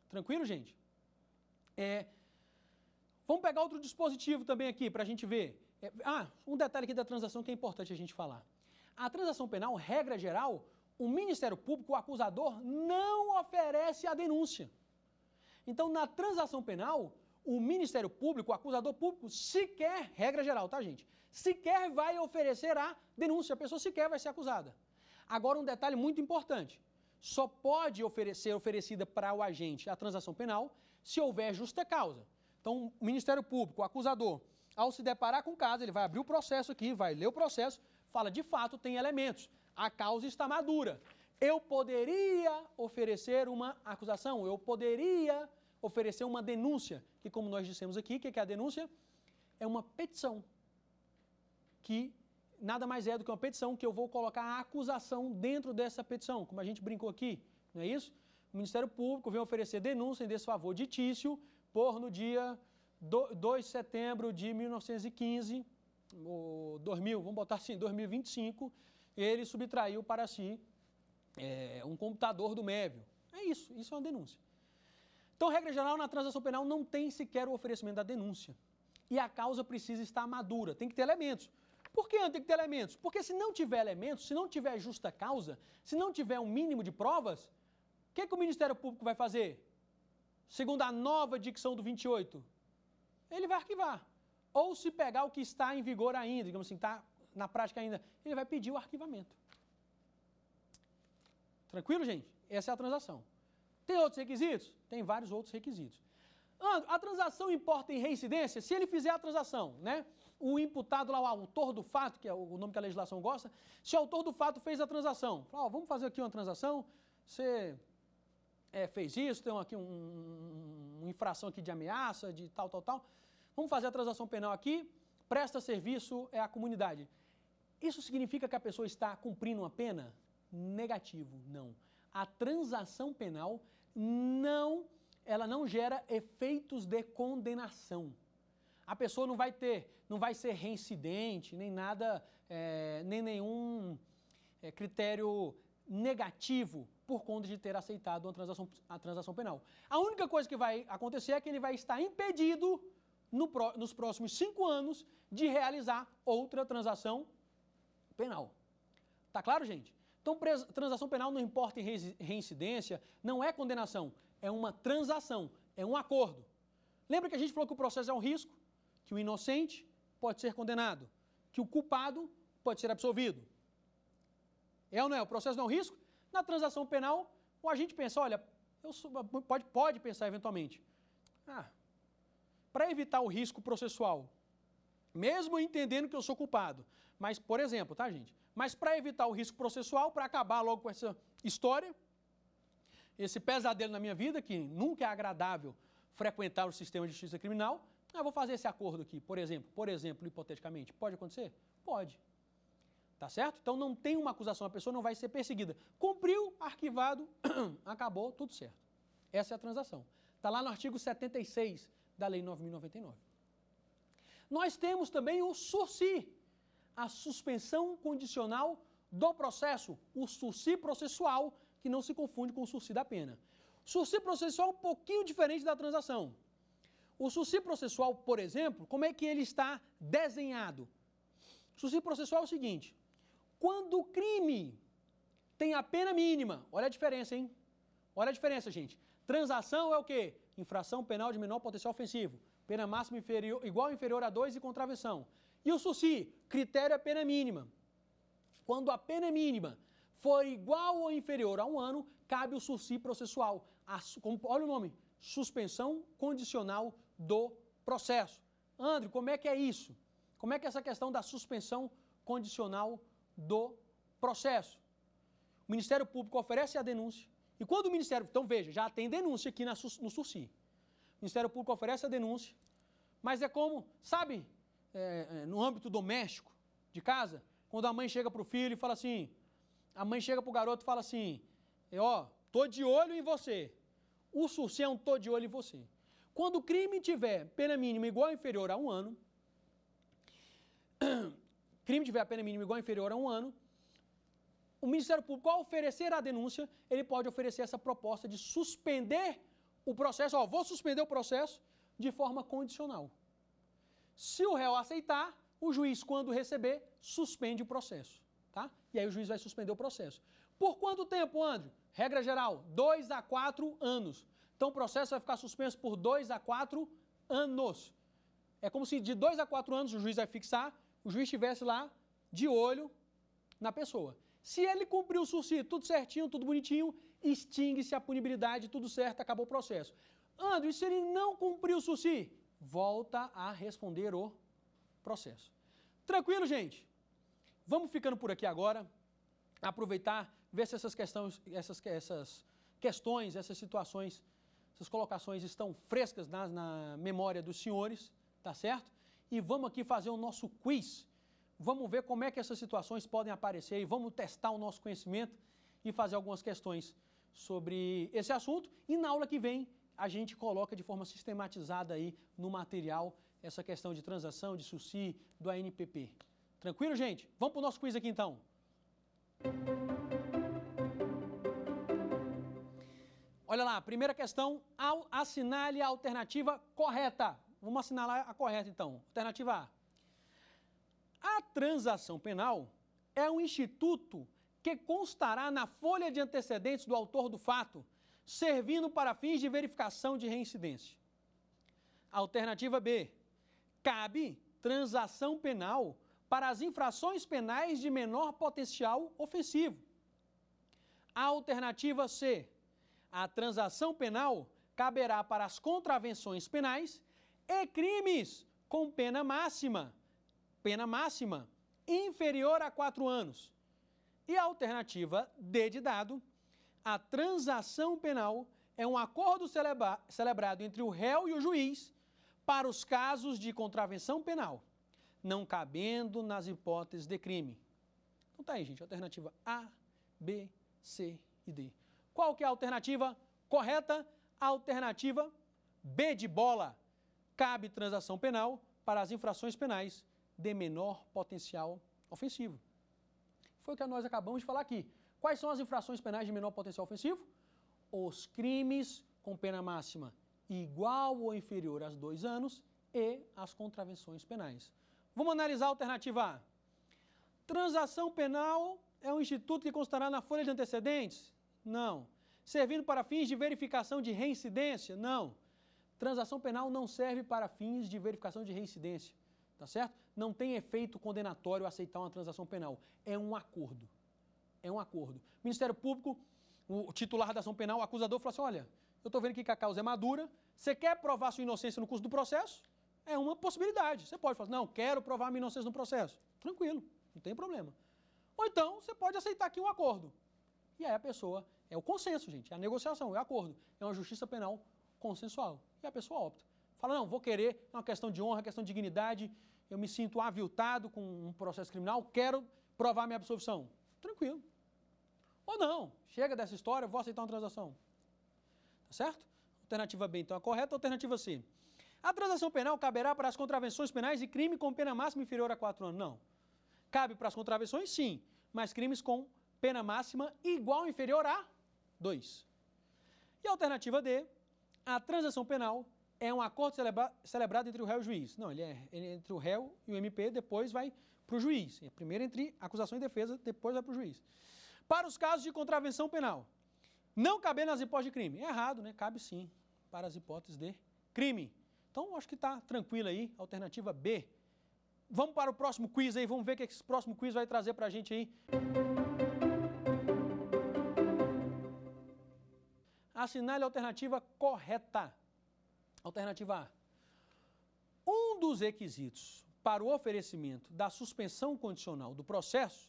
Tranquilo, gente? Vamos pegar outro dispositivo também aqui para a gente ver. Um detalhe aqui da transação que é importante a gente falar. A transação penal, regra geral, o Ministério Público, o acusador, não oferece a denúncia. Então, na transação penal, o Ministério Público, o acusador público, sequer, regra geral, tá, gente? Sequer vai oferecer a denúncia, a pessoa sequer vai ser acusada. Agora, um detalhe muito importante. Só pode ser oferecida para o agente a transação penal se houver justa causa. Então, o Ministério Público, o acusador, ao se deparar com o caso, ele vai abrir o processo aqui, vai ler o processo, fala, de fato, tem elementos. A causa está madura. Eu poderia oferecer uma acusação, eu poderia oferecer uma denúncia, que como nós dissemos aqui, o que é a denúncia? É uma petição, que nada mais é do que uma petição que eu vou colocar a acusação dentro dessa petição, como a gente brincou aqui, não é isso? O Ministério Público vem oferecer denúncia em desfavor de Tício por no dia 2 de setembro de 1915, ou 2000, vamos botar assim, 2025, ele subtraiu para si um computador do Mévio. É isso é uma denúncia. Então, regra geral, na transação penal não tem sequer o oferecimento da denúncia. E a causa precisa estar madura, tem que ter elementos. Por que tem que ter elementos? Porque se não tiver elementos, se não tiver justa causa, se não tiver um mínimo de provas, o que o Ministério Público vai fazer? Segundo a nova dicção do 28, ele vai arquivar. Ou se pegar o que está em vigor ainda, digamos assim, está na prática ainda, ele vai pedir o arquivamento. Tranquilo, gente? Essa é a transação. Tem outros requisitos? Tem vários outros requisitos. A transação importa em reincidência? Se ele fizer a transação, né? O imputado lá, o autor do fato, que é o nome que a legislação gosta, se o autor do fato fez a transação, fala, vamos fazer aqui uma transação, você fez isso, tem aqui uma infração aqui de ameaça, de tal, vamos fazer a transação penal aqui, presta serviço à comunidade. Isso significa que a pessoa está cumprindo uma pena? Negativo, não. a transação penal ela não gera efeitos de condenação. A pessoa não vai ser reincidente, nem nada, nem nenhum critério negativo por conta de ter aceitado a transação penal. A única coisa que vai acontecer é que ele vai estar impedido nos próximos 5 anos de realizar outra transação penal. Tá claro, gente? Então, transação penal não importa em reincidência, não é condenação, é uma transação, é um acordo. Lembra que a gente falou que o processo é um risco, que o inocente pode ser condenado, que o culpado pode ser absolvido. É ou não é? O processo não é um risco? Na transação penal, o agente pensa, olha, pode pensar eventualmente, para evitar o risco processual, mesmo entendendo que eu sou culpado, mas, por exemplo, tá, gente? Mas para evitar o risco processual, para acabar logo com essa história, esse pesadelo na minha vida, que nunca é agradável frequentar o sistema de justiça criminal, eu vou fazer esse acordo aqui, por exemplo, hipoteticamente. Pode acontecer? Pode. Tá certo? Então não tem uma acusação, a pessoa não vai ser perseguida. Cumpriu, arquivado, acabou, tudo certo. Essa é a transação. Está lá no artigo 76 da Lei 9.099. Nós temos também o sursi, a suspensão condicional do processo, o sursi processual, que não se confunde com o sursi da pena. Sursi processual é um pouquinho diferente da transação. O sursi processual, por exemplo, como é que ele está desenhado? O sursi processual é o seguinte, quando o crime tem a pena mínima, olha a diferença, hein? Olha a diferença, gente. Transação é o quê? Infração penal de menor potencial ofensivo. Pena máxima igual ou inferior a 2 e contravenção. E o sursi? Critério é pena mínima. Quando a pena mínima for igual ou inferior a 1 ano, cabe o sursi processual. Olha o nome, suspensão condicional do processo. André, como é que é isso? Como é que é essa questão da suspensão condicional do processo? O Ministério Público oferece a denúncia, e quando o Ministério... Então veja, já tem denúncia aqui no sursi. O Ministério Público oferece a denúncia, mas é como, sabe, no âmbito doméstico, de casa, quando a mãe chega para o filho e fala assim, a mãe chega para o garoto e fala assim, tô de olho em você. O sursi é um tô de olho em você. Quando o crime tiver pena mínima igual ou inferior a 1 ano, o Ministério Público, ao oferecer a denúncia, ele pode oferecer essa proposta de suspender o processo, vou suspender o processo de forma condicional. Se o réu aceitar, o juiz, quando receber, suspende o processo, tá? E aí o juiz vai suspender o processo. Por quanto tempo, André? Regra geral, 2 a 4 anos. Então o processo vai ficar suspenso por 2 a 4 anos. É como se de 2 a 4 anos o juiz vai fixar, o juiz estivesse lá de olho na pessoa. Se ele cumpriu o sursi, tudo certinho, tudo bonitinho, extingue-se a punibilidade, tudo certo, acabou o processo. André, e se ele não cumpriu o sursi? Volta a responder o processo. Tranquilo, gente? Vamos ficando por aqui agora, aproveitar, ver se essas questões, essas situações, essas colocações estão frescas na memória dos senhores, tá certo? E vamos aqui fazer o nosso quiz. Vamos ver como é que essas situações podem aparecer e vamos testar o nosso conhecimento e fazer algumas questões sobre esse assunto. E na aula que vem, a gente coloca de forma sistematizada aí no material essa questão de transação, de sursi, do ANPP. Tranquilo, gente? Vamos para o nosso quiz aqui, então. Olha lá, primeira questão, assinale a alternativa correta. Vamos assinalar a correta, então. Alternativa A. A transação penal é um instituto que constará na folha de antecedentes do autor do fato, servindo para fins de verificação de reincidência. Alternativa B. Cabe transação penal para as infrações penais de menor potencial ofensivo. Alternativa C. A transação penal caberá para as contravenções penais e crimes com pena máxima inferior a 4 anos. E a alternativa D de dado, a transação penal é um acordo celebrado entre o réu e o juiz para os casos de contravenção penal, não cabendo nas hipóteses de crime. Então tá aí, gente, alternativa A, B, C e D. Qual que é a alternativa correta? A alternativa B de bola. Cabe transação penal para as infrações penais de menor potencial ofensivo. Foi o que nós acabamos de falar aqui. Quais são as infrações penais de menor potencial ofensivo? Os crimes com pena máxima igual ou inferior a 2 anos e as contravenções penais. Vamos analisar a alternativa A. Transação penal é um instituto que constará na folha de antecedentes? Não. Servindo para fins de verificação de reincidência? Não. Transação penal não serve para fins de verificação de reincidência, tá certo? Não tem efeito condenatório aceitar uma transação penal. É um acordo. É um acordo. Ministério Público, o titular da ação penal, o acusador, fala assim, olha, eu estou vendo que a causa é madura, você quer provar sua inocência no curso do processo? É uma possibilidade. Você pode falar assim, não, quero provar minha inocência no processo. Tranquilo, não tem problema. Ou então, você pode aceitar aqui um acordo. E aí a pessoa, é o consenso, gente, é a negociação, é o acordo. É uma justiça penal consensual. E a pessoa opta. Fala, não, vou querer, é uma questão de honra, questão de dignidade, eu me sinto aviltado com um processo criminal, quero provar minha absolvição. Tranquilo. Ou não, chega dessa história, vou aceitar uma transação. Tá certo? Alternativa B, então, é correta. Alternativa C. A transação penal caberá para as contravenções penais de crime com pena máxima inferior a 4 anos? Não. Cabe para as contravenções, sim, mas crimes com pena máxima igual ou inferior a 2. E a alternativa D, a transação penal é um acordo celebrado entre o réu e o juiz. Não, ele é entre o réu e o MP, depois vai para o juiz. É primeiro entre acusação e defesa, depois vai para o juiz. Para os casos de contravenção penal, não caber nas hipóteses de crime. É errado, né? Cabe sim para as hipóteses de crime. Então, acho que está tranquilo aí, alternativa B. Vamos para o próximo quiz aí, vamos ver o que esse próximo quiz vai trazer para a gente aí. Assinale a alternativa correta. Alternativa A. Um dos requisitos para o oferecimento da suspensão condicional do processo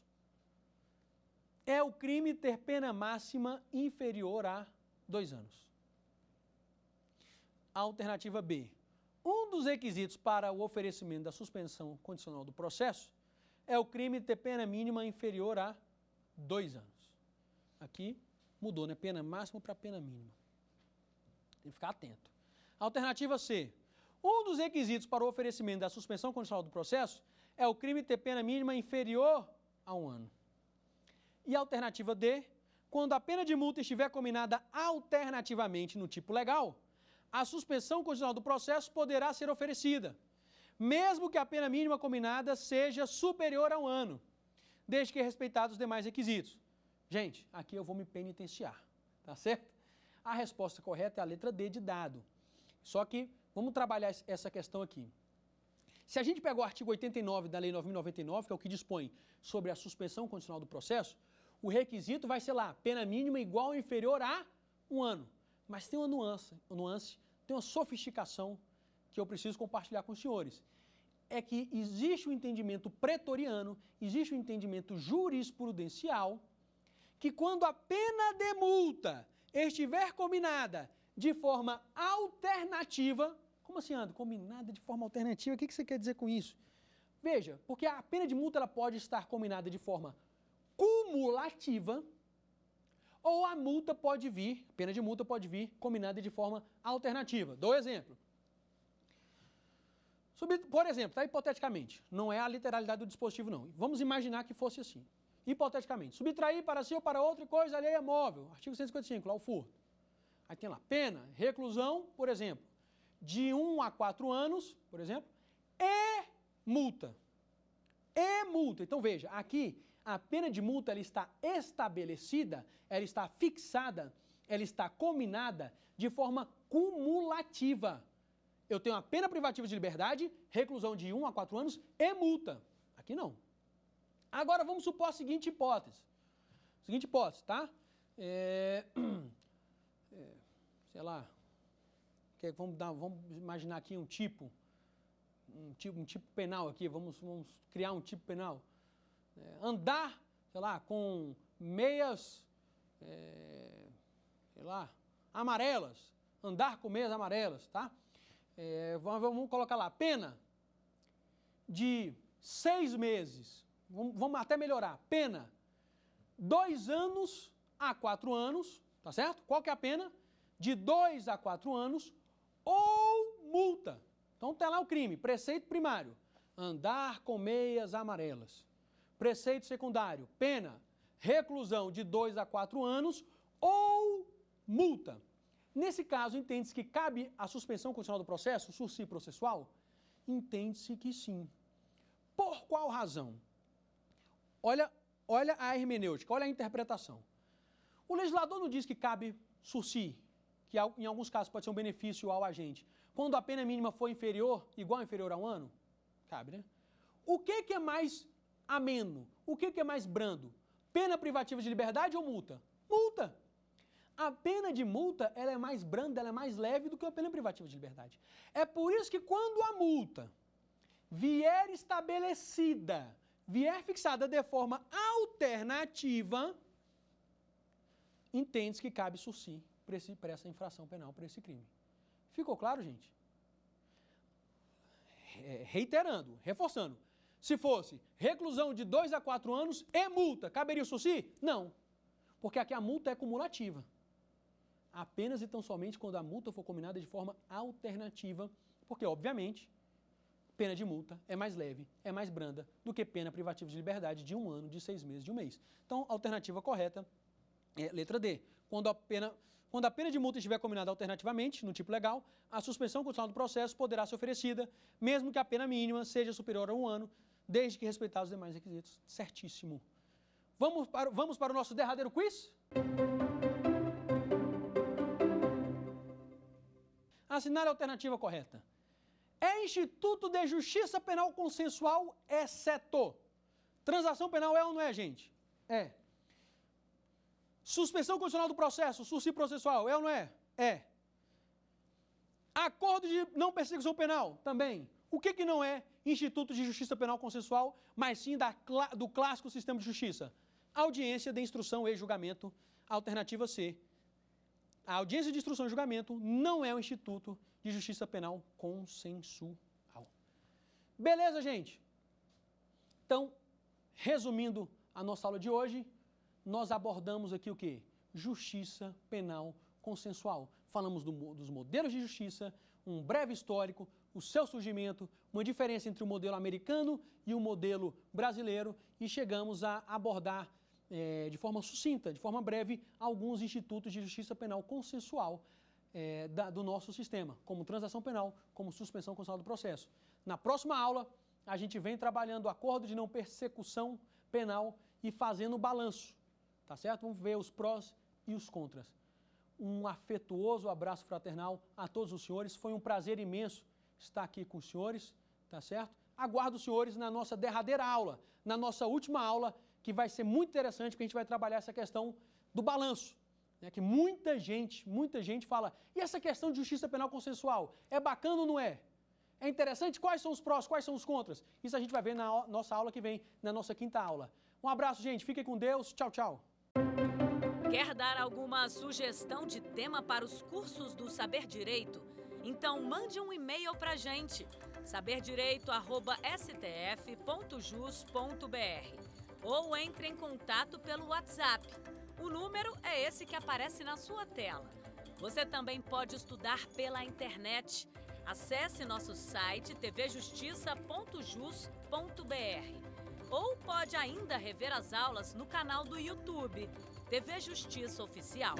é o crime ter pena máxima inferior a 2 anos. Alternativa B. Um dos requisitos para o oferecimento da suspensão condicional do processo é o crime ter pena mínima inferior a 2 anos. Aqui mudou, né? Pena máxima para pena mínima. Tem que ficar atento. Alternativa C. Um dos requisitos para o oferecimento da suspensão condicional do processo é o crime ter pena mínima inferior a 1 ano. E a alternativa D, quando a pena de multa estiver combinada alternativamente no tipo legal, a suspensão condicional do processo poderá ser oferecida, mesmo que a pena mínima combinada seja superior a 1 ano, desde que respeitados os demais requisitos. Gente, aqui eu vou me penitenciar, tá certo? A resposta correta é a letra D de dado. Só que vamos trabalhar essa questão aqui. Se a gente pegar o artigo 89 da Lei 9.099, que é o que dispõe sobre a suspensão condicional do processo, o requisito vai ser lá, pena mínima igual ou inferior a 1 ano. Mas tem uma nuance, tem uma sofisticação que eu preciso compartilhar com os senhores. É que existe um entendimento pretoriano, existe um entendimento jurisprudencial, que quando a pena de multa estiver combinada de forma alternativa, como assim, André? Combinada de forma alternativa? O que você quer dizer com isso? Veja, porque a pena de multa ela pode estar combinada de forma cumulativa, ou a multa pode vir, a pena de multa pode vir combinada de forma alternativa. Dou exemplo. Por exemplo, tá, hipoteticamente, não é a literalidade do dispositivo não. Vamos imaginar que fosse assim. Hipoteticamente, subtrair para si ou para outra coisa alheia móvel, artigo 155, lá o furto. Aí tem lá, pena, reclusão, por exemplo, de 1 a 4 anos, por exemplo, e multa. E multa. Então veja, aqui a pena de multa ela está estabelecida, ela está fixada, ela está combinada de forma cumulativa. Eu tenho a pena privativa de liberdade, reclusão de 1 a 4 anos e multa. Aqui não. Agora vamos supor a seguinte hipótese. Seguinte hipótese, tá? Sei lá. Vamos imaginar aqui um tipo penal aqui. Vamos criar um tipo penal. Andar, sei lá, com meias, sei lá, amarelas. Andar com meias amarelas, tá? Vamos colocar lá, pena de 6 meses. Vamos até melhorar. Pena, 2 anos a 4 anos, tá certo? Qual que é a pena? De 2 a 4 anos ou multa. Então tá lá o crime, preceito primário, andar com meias amarelas. Preceito secundário, pena, reclusão de 2 a 4 anos ou multa. Nesse caso, entende-se que cabe a suspensão condicional do processo, sursi processual? Entende-se que sim. Por qual razão? Olha a hermenêutica, olha a interpretação. O legislador não diz que cabe sursi, que em alguns casos pode ser um benefício ao agente, quando a pena mínima for inferior, igual ou inferior a 1 ano? Cabe, né? O que é mais ameno? O que é mais brando? Pena privativa de liberdade ou multa? Multa! A pena de multa, ela é mais branda, ela é mais leve do que a pena privativa de liberdade. É por isso que quando a multa vier estabelecida, vier fixada de forma alternativa, entende-se que cabe sursi para essa infração penal, para esse crime. Ficou claro, gente? Reiterando, reforçando. Se fosse reclusão de 2 a 4 anos e multa, caberia o sursi? Não, porque aqui a multa é cumulativa. Apenas e tão somente quando a multa for combinada de forma alternativa, porque, obviamente, pena de multa é mais leve, é mais branda do que pena privativa de liberdade de 1 ano, de 6 meses, de 1 mês. Então, a alternativa correta é letra D. Quando a pena de multa estiver combinada alternativamente, no tipo legal, a suspensão condicional do processo poderá ser oferecida, mesmo que a pena mínima seja superior a 1 ano, desde que respeitados os demais requisitos. Certíssimo. Vamos para o nosso derradeiro quiz? Assinale a alternativa correta. É instituto de justiça penal consensual, exceto. Transação penal é ou não é, gente? É. Suspensão condicional do processo, sursi processual, é ou não é? É. Acordo de não persecução penal, também. O que não é instituto de justiça penal consensual, mas sim do clássico sistema de justiça? Audiência de instrução e julgamento, alternativa C. A audiência de instrução e julgamento não é um instituto de justiça penal consensual. Beleza, gente? Então, resumindo a nossa aula de hoje, nós abordamos aqui o quê? Justiça penal consensual. Falamos dos modelos de justiça, um breve histórico, o seu surgimento, uma diferença entre o modelo americano e o modelo brasileiro e chegamos a abordar de forma sucinta, de forma breve, alguns institutos de justiça penal consensual do nosso sistema, como transação penal, como suspensão condicional do processo. Na próxima aula, a gente vem trabalhando o acordo de não persecução penal e fazendo o balanço, tá certo? Vamos ver os prós e os contras. Um afetuoso abraço fraternal a todos os senhores, foi um prazer imenso estar aqui com os senhores, tá certo? Aguardo os senhores na nossa derradeira aula, na nossa última aula, que vai ser muito interessante, porque a gente vai trabalhar essa questão do balanço, né? Que muita gente fala, e essa questão de justiça penal consensual, é bacana ou não é? É interessante? Quais são os prós, quais são os contras? Isso a gente vai ver na nossa aula que vem, na nossa quinta aula. Um abraço, gente, fiquem com Deus, tchau, tchau. Quer dar alguma sugestão de tema para os cursos do Saber Direito? Então mande um e-mail para a gente, saberdireito@stf.jus.br. Ou entre em contato pelo WhatsApp. O número é esse que aparece na sua tela. Você também pode estudar pela internet. Acesse nosso site tvjustiça.jus.br. Ou pode ainda rever as aulas no canal do YouTube, TV Justiça Oficial.